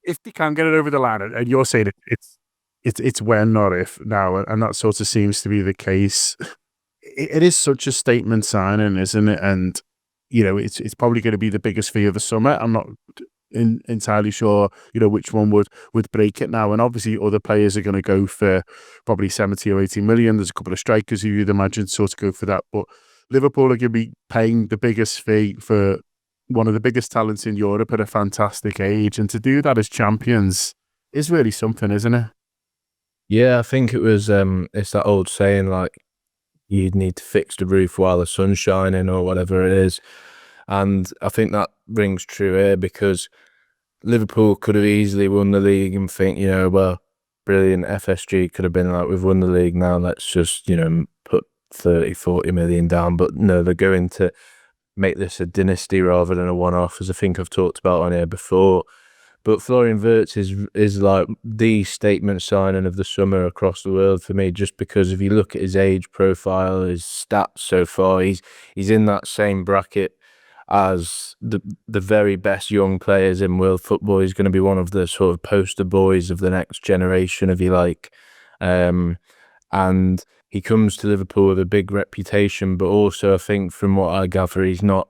if they can get it over the line, and you're saying it's when, not if now, and that sort of seems to be the case. It is such a statement signing, isn't it? And it's probably going to be the biggest fee of the summer. I'm not entirely sure, which one would break it now. And obviously, other players are going to go for probably 70 or 80 million. There's a couple of strikers who you'd imagine sort of go for that, but Liverpool are going to be paying the biggest fee for one of the biggest talents in Europe at a fantastic age, and to do that as champions is really something, isn't it? Yeah, I think it was. It's that old saying, like, you'd need to fix the roof while the sun's shining, or whatever it is. And I think that rings true here, because Liverpool could have easily won the league and think, well, brilliant, FSG could have been like, we've won the league now, let's just, put 30, 40 million down. But no, they're going to make this a dynasty rather than a one-off, as I think I've talked about on here before. But Florian Wirtz is like the statement signing of the summer across the world for me, just because if you look at his age profile, his stats so far, he's in that same bracket as the very best young players in world football. He's going to be one of the sort of poster boys of the next generation, if you like. And he comes to Liverpool with a big reputation, but also I think from what I gather, he's not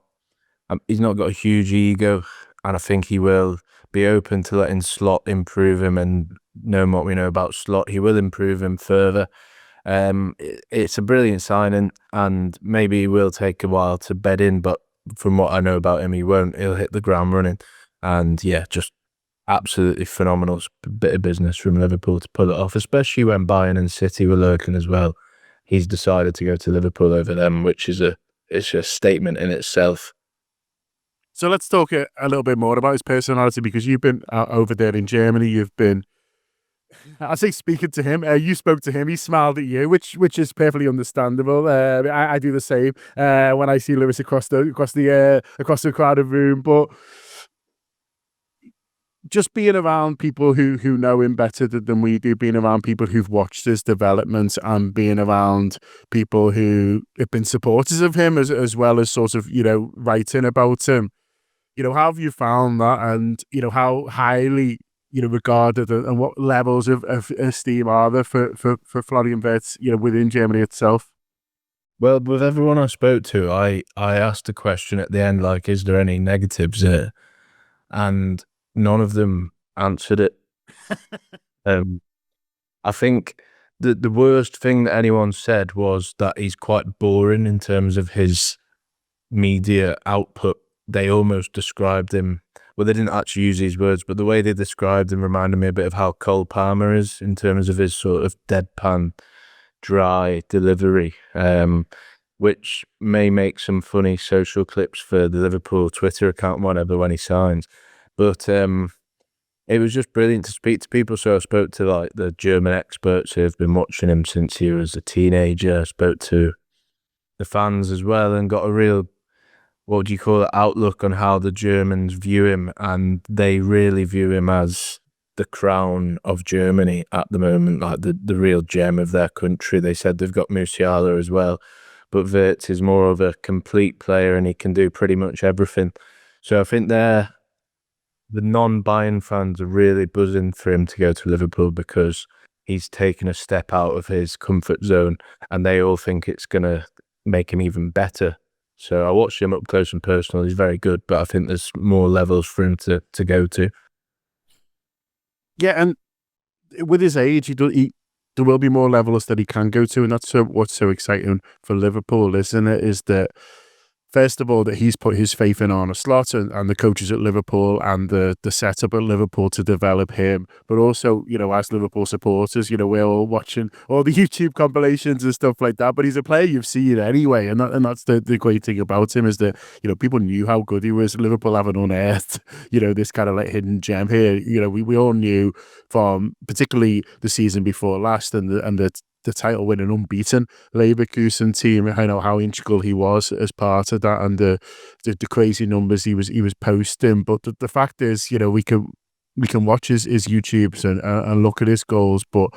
got a huge ego, and I think he will be open to letting Slot improve him, and knowing what we know about Slot, he will improve him further. It's a brilliant signing, and maybe he will take a while to bed in, but from what I know about him, he won't. He'll hit the ground running. And yeah, just absolutely phenomenal bit of business from Liverpool to pull it off, especially when Bayern and City were lurking as well. He's decided to go to Liverpool over them, which is it's a statement in itself. So let's talk a little bit more about his personality, because you've been over there in Germany. You've been, I say, speaking to him. You spoke to him. He smiled at you, which is perfectly understandable. I do the same when I see Lewis across the crowded room. But just being around people who know him better than we do, being around people who've watched his development, and being around people who have been supporters of him as well as sort of writing about him. How have you found that, and how highly regarded, and what levels of esteem are there for Florian Wirtz within Germany itself? Well, with everyone I spoke to, I asked a question at the end, like, is there any negatives here? And none of them answered it. I think the worst thing that anyone said was that he's quite boring in terms of his media output. They almost described him, well, they didn't actually use these words, but the way they described him reminded me a bit of how Cole Palmer is in terms of his sort of deadpan, dry delivery, which may make some funny social clips for the Liverpool Twitter account, whatever, when he signs. But it was just brilliant to speak to people. So I spoke to like the German experts who have been watching him since he was a teenager. I spoke to the fans as well, and got a real, what would you call it, outlook on how the Germans view him. And they really view him as the crown of Germany at the moment, like the real gem of their country. They said they've got Musiala as well, but Wirtz is more of a complete player, and he can do pretty much everything. So I think the non-Bayern fans are really buzzing for him to go to Liverpool, because he's taken a step out of his comfort zone, and they all think it's going to make him even better. So I watched him up close and personal. He's very good, but I think there's more levels for him to go to. Yeah, and with his age, there will be more levels that he can go to, and that's what's so exciting for Liverpool, isn't it? Is that, first of all, that he's put his faith in Arne Slot and the coaches at Liverpool, and the setup at Liverpool to develop him. But also, as Liverpool supporters, we're all watching all the YouTube compilations and stuff like that. But he's a player you've seen anyway, and that's the great thing about him, is that people knew how good he was. Liverpool haven't unearthed this kind of like hidden gem here. We all knew from particularly the season before last, and the title-winning unbeaten Leverkusen team, I know how integral he was as part of that, and the crazy numbers he was posting. But the fact is, we can watch his YouTubes and look at his goals, but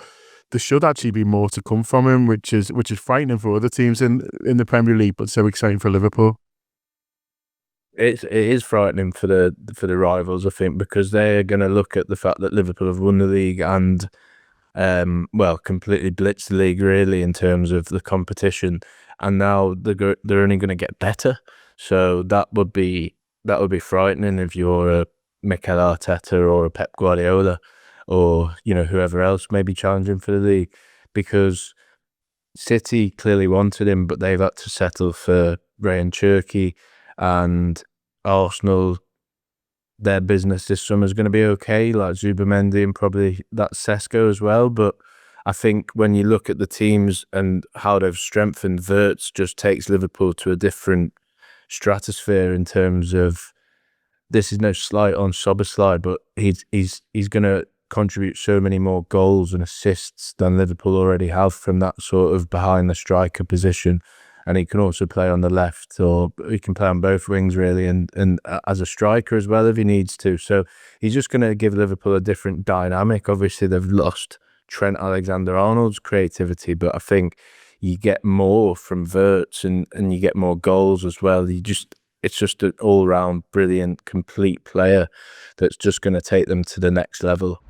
there should actually be more to come from him, which is frightening for other teams in the Premier League, but so exciting for Liverpool. it is frightening for the rivals, I think, because they're going to look at the fact that Liverpool have won the league and completely blitzed the league really in terms of the competition, and now they're only going to get better. So that would be frightening if you're a Mikel Arteta or a Pep Guardiola or whoever else may be challenging for the league, because City clearly wanted him, but they've had to settle for Ryan Cherky, and Arsenal, their business this summer is going to be okay, like Zubamendi and probably that Sesko as well. But I think when you look at the teams and how they've strengthened, Wirtz just takes Liverpool to a different stratosphere in terms of, this is no slight on Szoboszlai, but he's going to contribute so many more goals and assists than Liverpool already have from that sort of behind the striker position. And he can also play on the left, or he can play on both wings really, and as a striker as well if he needs to. So he's just going to give Liverpool a different dynamic. Obviously they've lost Trent Alexander-Arnold's creativity, but I think you get more from Wirtz and you get more goals as well. It's just an all-round brilliant, complete player that's just going to take them to the next level.